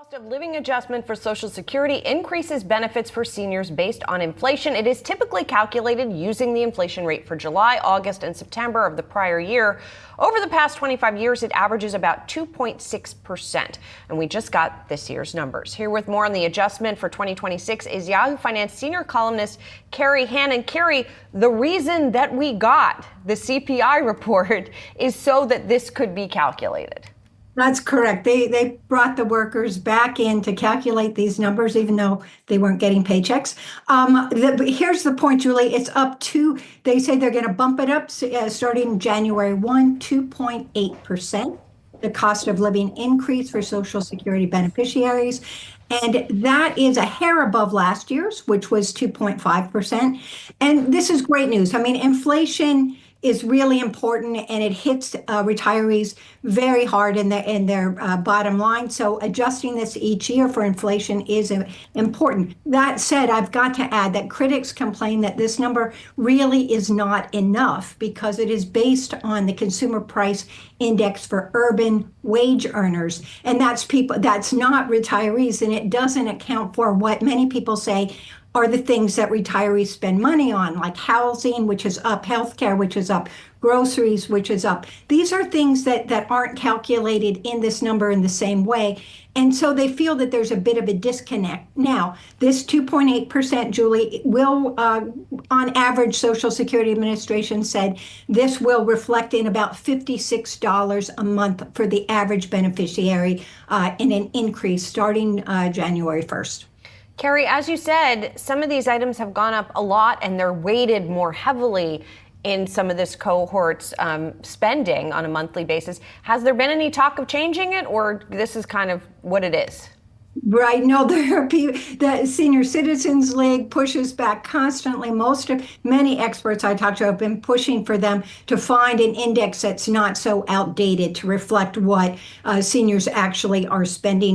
Cost of living adjustment for Social Security increases benefits for seniors based on inflation. It is typically calculated using the inflation rate for July, August, and September of the prior year. Over the past 25 years, it averages about 2.6%. And we just got this year's numbers. Here with more on the adjustment for 2026 is Yahoo Finance senior columnist Kerry Hannon. Kerry, the reason that we got the CPI report is so that this could be calculated. That's correct. They brought the workers back in to calculate these numbers, even though they weren't getting paychecks. Here's the point, Julie. It's up to, they say they're going to bump it up starting January 1, 2.8%. The cost of living increase for Social Security beneficiaries. And that is a hair above last year's, which was 2.5%. And this is great news. I mean, inflation is really important, and it hits retirees very hard in their bottom line. So adjusting this each year for inflation is important. That said, I've got to add that critics complain that this number really is not enough because it is based on the consumer price index for urban wage earners, and that's people, that's not retirees, and it doesn't account for what many people say are the things that retirees spend money on, like housing, which is up, healthcare, which is up, groceries, which is up. These are things that aren't calculated in this number in the same way. And so they feel that there's a bit of a disconnect. Now, this 2.8%, Julie, will, on average, Social Security Administration said this will reflect in about $56 a month for the average beneficiary in an increase starting January 1st. Kerry, as you said, some of these items have gone up a lot and they're weighted more heavily in some of this cohort's spending on a monthly basis. Has there been any talk of changing it, or this is kind of what it is? Right. No, there are people, the Senior Citizens League pushes back constantly. Many experts I talked to have been pushing for them to find an index that's not so outdated to reflect what seniors actually are spending on.